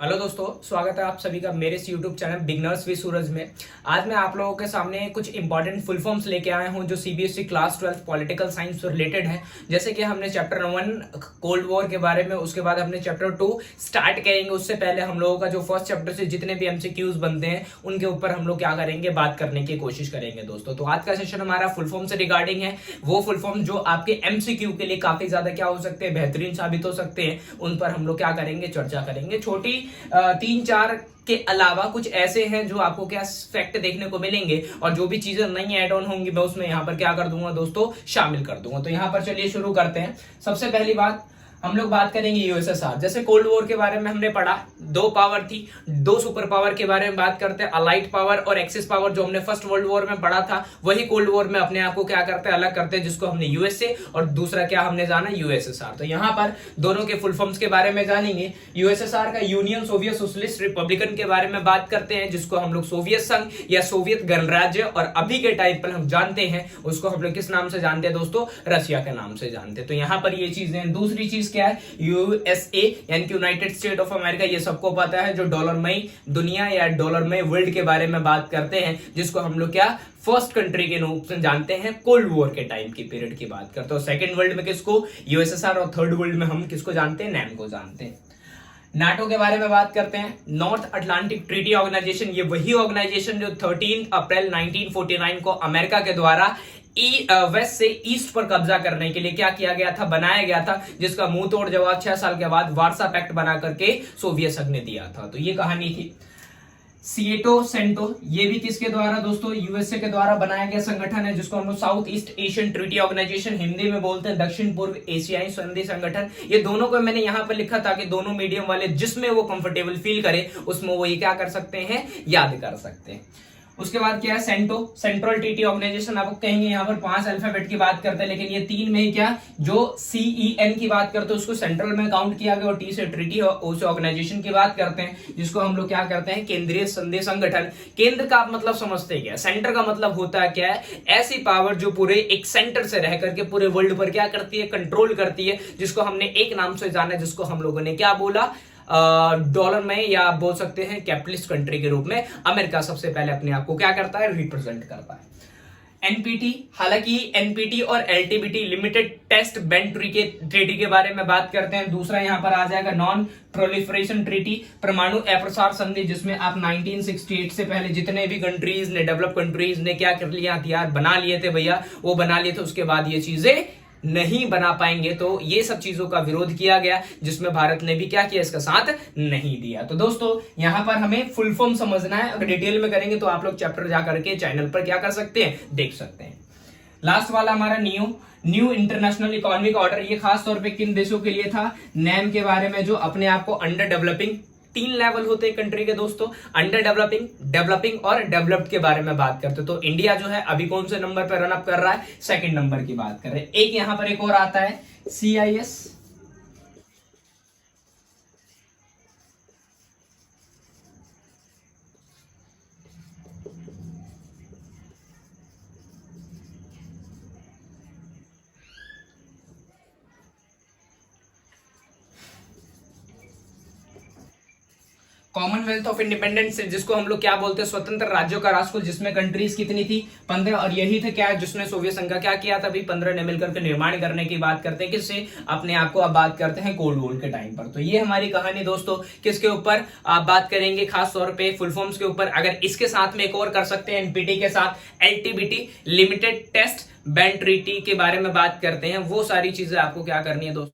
Hello दोस्तों, स्वागत है आप सभी का मेरे इस यूट्यूब चैनल बिगनर्स विद सूरज में। आज मैं आप लोगों के सामने कुछ इंपॉर्टेंट फुल फॉर्म्स लेके आया हूं जो सीबीएसई क्लास 12 पॉलिटिकल साइंस से रिलेटेड है। जैसे कि हमने चैप्टर 1 कोल्ड वॉर के बारे में, उसके बाद हमने चैप्टर 2 स्टार्ट करेंगे। उससे पहले हम लोगों का जो फर्स्ट चैप्टर से जितने भी एमसीक्यूज बनते हैं उनके ऊपर हम लोग क्या करेंगे, बात करने की कोशिश करेंगे दोस्तों। तो आज का सेशन हमारा फुल फॉर्म से रिगार्डिंग है, वो फुल फॉर्म जो आपके एमसीक्यू के लिए काफी ज्यादा क्या हो सकते हैं, बेहतरीन साबित हो सकते हैं। उन पर हम लोग क्या करेंगे, चर्चा करेंगे। छोटी 3-4 के अलावा कुछ ऐसे हैं जो आपको क्या फैक्ट देखने को मिलेंगे, और जो भी चीजें नई ऐड ऑन होंगी मैं उसमें यहां पर क्या कर दूंगा दोस्तों, शामिल कर दूंगा। तो यहां पर चलिए शुरू करते हैं। सबसे पहली बात हम लोग बात करेंगे यूएसएसआर। जैसे कोल्ड वॉर के बारे में हमने पढ़ा, 2 पावर थी, 2 सुपर पावर के बारे में बात करते हैं, अलाइड पावर और एक्सिस पावर। जो हमने फर्स्ट वर्ल्ड वॉर में पढ़ा था वही कोल्ड वॉर में अपने आप को क्या करते हैं, अलग करते हैं, जिसको हमने यूएसए और दूसरा क्या हमने जाना, यूएसएसआर। तो यहां पर दोनों के फुल फॉर्म्स के बारे में जानेंगे। यूएसएसआर का यूनियन सोवियत सोशलिस्ट रिपब्लिकन के बारे में बात करते हैं, जिसको हम लोग सोवियत संघ या सोवियत गणराज्य, और अभी के टाइम पर हम जानते हैं उसको हम लोग किस नाम से जानते हैं दोस्तों, रशिया के नाम से जानते हैं। तो यहां पर ये चीजें। दूसरी चीज क्या है, यूएसए यानी कि यूनाइटेड स्टेट ऑफ अमेरिका। ये सबको पता है, जो डॉलरमय दुनिया या डॉलरमय वर्ल्ड के बारे में बात करते हैं, जिसको हम लोग क्या फर्स्ट कंट्री के रूप में जानते हैं। कोल्ड वॉर के टाइम की पीरियड की बात करते हैं। सेकंड वर्ल्ड में किसको, यूएसएसआर, और थर्ड वर्ल्ड में हम किसको जानते हैं, नैम को जानते हैं। नाटो के बारे में बात करते हैं, नॉर्थ अटलांटिक ट्रीटी ऑर्गेनाइजेशन। ये वही ऑर्गेनाइजेशन जो 13 अप्रैल 1949 को अमेरिका के द्वारा वेस्ट से ईस्ट पर कब्जा करने के लिए क्या किया गया था, बनाया गया था, जिसका मुंह तोड़ जवाब 6 साल के बाद वार्सा पैक्ट बना करके सोवियत संघ ने दिया था। तो ये कहानी थी। सीएटो सेंटो, ये भी किसके द्वारा दोस्तों, यूएसए के द्वारा बनाया गया संगठन है, जिसको हम लोग South East Asian Treaty Organisation Hindi में बोलते हैं, दक्षिण पूर्व एशियाई संधि संगठन। ये दोनों को मैंने यहां पर लिखा ताकि दोनों मीडियम वाले जिसमें वो कंफर्टेबल फील करे उसमें वो ये क्या कर सकते हैं, याद कर सकते हैं। उसके बाद क्या है, सेंटो, सेंट्रल ट्रीटी ऑर्गेनाइजेशन। आपको कहेंगे यहाँ पर 5 अल्फाबेट की बात करते हैं, लेकिन ये 3 में ही क्या, जो CEN की बात करते हैं उसको सेंट्रल में काउंट किया गया, और T से ट्रीटी उस ऑर्गेनाइजेशन की बात करते हैं, जिसको हम लोग क्या करते हैं, केंद्रीय संधि संगठन। केंद्र का मतलब समझते हैं क्या, सेंटर का मतलब होता है क्या है, ऐसी पावर जो पूरे एक सेंटर से रह करके पूरे वर्ल्ड पर क्या करती है, कंट्रोल करती है, जिसको हमने एक नाम से जाना, जिसको हम लोगों ने क्या बोला, डॉलर में, या आप बोल सकते हैं कैपिटलिस्ट कंट्री के रूप में अमेरिका सबसे पहले अपने आप को क्या करता है, रिप्रेजेंट करता है। एनपीटी, हालांकि एनपीटी और एलटीबीटी लिमिटेड टेस्ट बैंड ट्रीटी के बारे में बात करते हैं। दूसरा यहां पर आ जाएगा नॉन प्रोलिफरेशन ट्रीटी, परमाणु अप्रसार संधि, जिसमें आप 1968 से पहले जितने भी कंट्रीज ने, डेवलप कंट्रीज ने क्या कर लिया, हथियार बना लिए थे भैया, वो बना लिए थे, उसके बाद ये चीजें नहीं बना पाएंगे। तो ये सब चीजों का विरोध किया गया, जिसमें भारत ने भी क्या किया, इसका साथ नहीं दिया। तो दोस्तों यहां पर हमें फुल फॉर्म समझना है, अगर डिटेल में करेंगे तो आप लोग चैप्टर जाकर के चैनल पर क्या कर सकते हैं, देख सकते हैं। लास्ट वाला हमारा न्यू इंटरनेशनल इकोनॉमिक ऑर्डर। ये खास तौर पे किन देशों के लिए था, नैम के बारे में, जो अपने आप को अंडर डेवलपिंग, 3 लेवल होते हैं कंट्री के दोस्तों, अंडर डेवलपिंग, डेवलपिंग और डेवलप्ड के बारे में बात करते हैं। तो इंडिया जो है अभी कौन से नंबर पर रन अप कर रहा है, 2nd नंबर की बात कर रहे हैं। एक यहां पर एक और आता है CIS, कॉमनवेल्थ ऑफ इंडिपेंडेंस, जिसको हम लोग क्या बोलते हैं, स्वतंत्र राज्यों का राष्ट्रकुल, जिसमें कंट्रीज कितनी थी, 15, और यही थे क्या, जिसने सोवियत संघ का क्या किया था, अभी 15 ने मिलकर के निर्माण करने की बात करते हैं, किससे, अपने आप को अब बात करते हैं कोल्ड वॉर के टाइम पर। तो ये हमारी कहानी दोस्तों, किसके ऊपर आप बात करेंगे, खास तौर पे फुल फॉर्म्स के ऊपर। अगर इसके साथ में एक और कर सकते हैं, एनपीटी के साथ एलटीबीटी, लिमिटेड टेस्ट बैंड ट्रीटी के बारे में बात करते हैं, वो सारी चीजें आपको क्या करनी है दोस्तों।